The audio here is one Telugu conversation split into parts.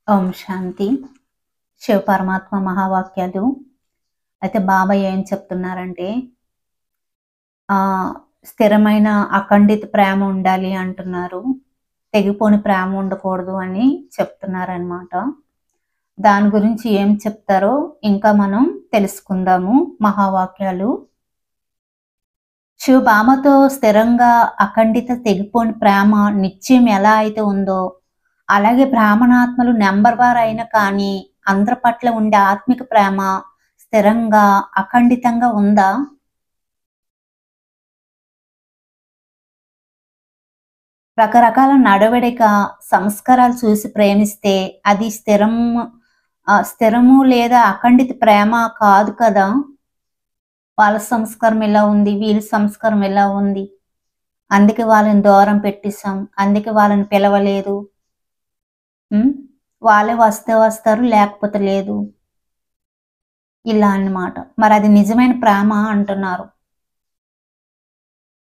ఓం శాంతి. శివ పరమాత్మ మహావాక్యాలు. అయితే బాబా ఏం చెప్తున్నారంటే స్థిరమైన అఖండిత ప్రేమ ఉండాలి అంటున్నారు. తెగిపోని ప్రేమ ఉండకూడదు అని చెప్తున్నారనమాట. దాని గురించి ఏం చెప్తారో ఇంకా మనం తెలుసుకుందాము మహావాక్యాలు. శివ బాబాతో స్థిరంగా అఖండిత తెగిపోని ప్రేమ నిత్యం ఎలా అయితే ఉందో అలాగే బ్రాహ్మణాత్మలు నెంబర్ వార్ అయినా కానీ అందరి పట్ల ఉండే ఆత్మిక ప్రేమ స్థిరంగా అఖండితంగా ఉందా? రకరకాల నడవడిక సంస్కారాలు చూసి ప్రేమిస్తే అది స్థిరము లేదా అఖండిత ప్రేమ కాదు కదా. వాళ్ళ సంస్కారం ఎలా ఉంది, వీళ్ళ సంస్కారం ఎలా ఉంది, అందుకే వాళ్ళని దూరం పెట్టేశాం, అందుకే వాళ్ళని పిలవలేదు, వాళ్ళే వస్తే వస్తారు లేకపోతే లేదు, ఇలా అన్నమాట. మరి అది నిజమైన ప్రేమ అంటున్నారు.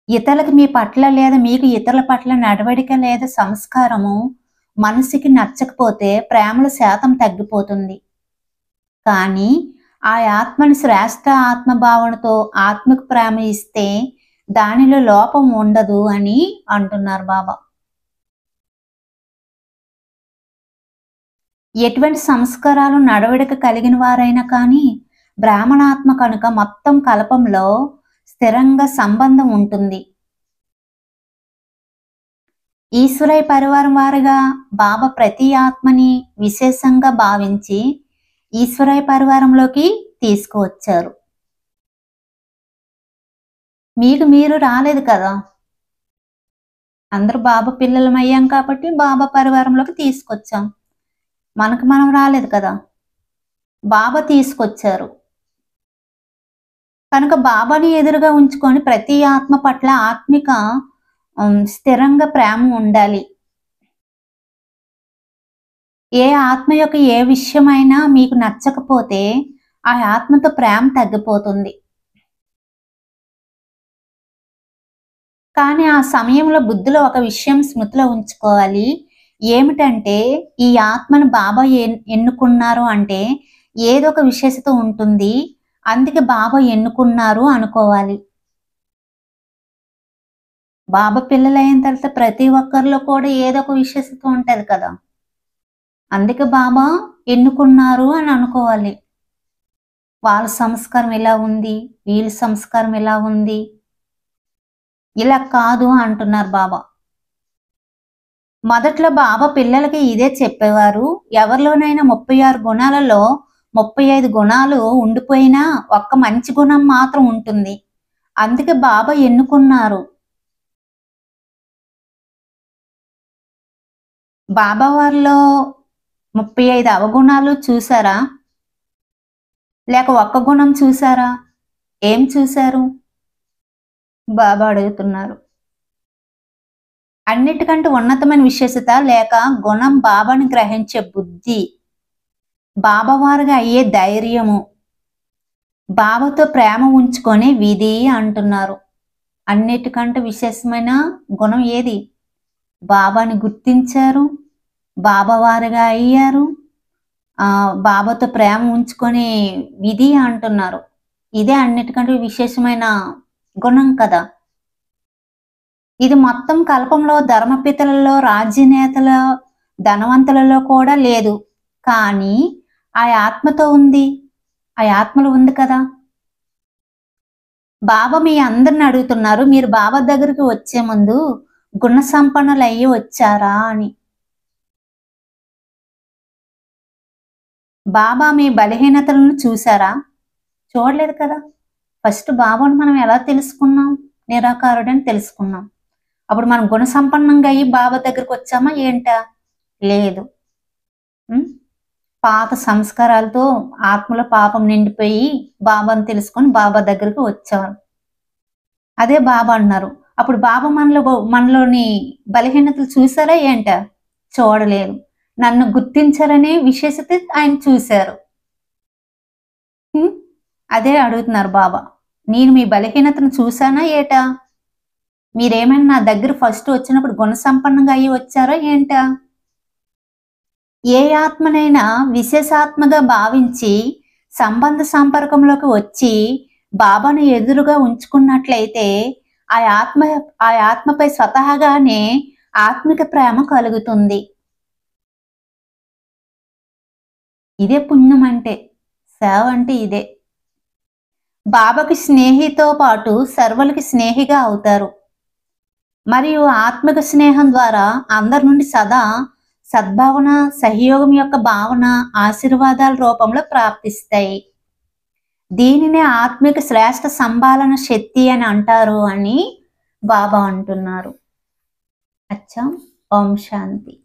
ఇతరులకు మీ పట్ల లేదా మీకు ఇతరుల పట్ల నడవడిక లేదా సంస్కారము మనసుకి నచ్చకపోతే ప్రేమల శాతం తగ్గిపోతుంది. కానీ ఆ ఆత్మని శ్రేష్ఠ ఆత్మభావనతో ఆత్మకు ప్రేమ ఇస్తే దానిలో లోపం ఉండదు అని అంటున్నారు బాబా. ఎటువంటి సంస్కారాలు నడవడిక కలిగిన వారైనా కానీ బ్రాహ్మణాత్మ కనుక మొత్తం కల్పంలో స్థిరంగా సంబంధం ఉంటుంది. ఈశ్వరయ్య పరివారం వారుగా బాబా ప్రతి ఆత్మని విశేషంగా భావించి ఈశ్వరయ్య పరివారంలోకి తీసుకువచ్చారు. మీకు మీరు రాలేదు కదా, అందరూ బాబా పిల్లలం అయ్యాం కాబట్టి బాబా పరివారంలోకి తీసుకొచ్చాం. మనకు మనం రాలేదు కదా, బాబా తీసుకొచ్చారు కనుక బాబాని ఎదురుగా ఉంచుకొని ప్రతి ఆత్మ పట్ల ఆత్మిక స్థిరంగా ప్రేమ ఉండాలి. ఏ ఆత్మ యొక్క ఏ విషయమైనా మీకు నచ్చకపోతే ఆ ఆత్మతో ప్రేమ తగ్గిపోతుంది. కానీ ఆ సమయంలో బుద్ధిలో ఒక విషయం స్మృతిలో ఉంచుకోవాలి. ఏమిటంటే ఈ ఆత్మను బాబా ఎన్నుకున్నారు అంటే ఏదో ఒక విశేషత ఉంటుంది, అందుకే బాబా ఎన్నుకున్నారు అనుకోవాలి. బాబా పిల్లలైన తర్వాత ప్రతి ఒక్కరిలో కూడా ఏదో ఒక విశేషత ఉంటుంది కదా, అందుకే బాబా ఎన్నుకున్నారు అని అనుకోవాలి. వాళ్ళ సంస్కారం ఎలా ఉంది, వీళ్ళ సంస్కారం ఎలా ఉంది, ఇలా కాదు అంటున్నారు బాబా. మొదట్లో బాబా పిల్లలకి ఇదే చెప్పేవారు. ఎవరిలోనైనా 36 గుణాలలో 35 గుణాలు ఉండిపోయినా ఒక్క మంచి గుణం మాత్రం ఉంటుంది, అందుకే బాబా ఎన్నుకున్నారు. బాబా వారిలో 35 అవగుణాలు చూసారా, లేక ఒక్క గుణం చూసారా? ఏం చూశారు? బాబా అడుగుతున్నారు. అన్నిటికంటే ఉన్నతమైన విశేషత లేక గుణం బాబాని గ్రహించే బుద్ధి, బాబావారుగా అయ్యే ధైర్యము, బాబాతో ప్రేమ ఉంచుకొని విధి అంటున్నారు. అన్నిటికంటే విశేషమైన గుణం ఏది? బాబాని గుర్తించారు, బాబావారుగా అయ్యారు, బాబాతో ప్రేమ ఉంచుకొని విధి అంటున్నారు. ఇదే అన్నిటికంటే విశేషమైన గుణం కదా. ఇది మొత్తం కల్పంలో ధర్మపితలలో, రాజ్యనేతల, ధనవంతులలో కూడా లేదు, కానీ ఆ ఆత్మతో ఉంది, ఆ ఆత్మలో ఉంది కదా. బాబా మీ అందరిని అడుగుతున్నారు, మీరు బాబా దగ్గరికి వచ్చే ముందు గుణ సంపన్నులు అయ్యి వచ్చారా అని. బాబా మీ బలహీనతలను చూసారా? చూడలేదు కదా. ఫస్ట్ బాబాను మనం ఎలా తెలుసుకున్నాం? నిరాకారుడని తెలుసుకున్నాం. అప్పుడు మనం గుణ సంపన్నంగా అయ్యి బాబా దగ్గరికి వచ్చామా ఏంటా? లేదు. పాత సంస్కారాలతో ఆత్మలో పాపం నిండిపోయి బాబాను తెలుసుకొని బాబా దగ్గరికి వచ్చారు. అదే బాబా అన్నారు. అప్పుడు బాబా మనలోని బలహీనతలు చూసారా ఏంటా? చూడలేదు. నన్ను గుర్తించారనే విశేషత ఆయన చూశారు. అదే అడుగుతున్నారు బాబా, నేను మీ బలహీనతను చూసానా ఏటా? మీరేమైనా నా దగ్గర ఫస్ట్ వచ్చినప్పుడు గుణ సంపన్నంగా అయ్యి వచ్చారా ఏంటా? ఏ ఆత్మనైనా విశేషాత్మగా భావించి సంబంధ సంపర్కంలోకి వచ్చి బాబాను ఎదురుగా ఉంచుకున్నట్లయితే ఆ ఆత్మపై స్వతహాగానే ఆత్మిక ప్రేమ కలుగుతుంది. ఇదే పుణ్యం అంటే, సేవ అంటే ఇదే. బాబాకి స్నేహితో పాటు సర్వులకి స్నేహిగా అవుతారు. మరియు ఆత్మిక స్నేహం ద్వారా అందరి నుండి సదా సద్భావన, సహయోగం యొక్క భావన, ఆశీర్వాదాల రూపంలో ప్రాప్తిస్తాయి. దీనినే ఆత్మిక శ్రేష్ఠ సంభాలన శక్తి అని అంటారు అని బాబా అంటున్నారు. అచ్చా. ఓం శాంతి.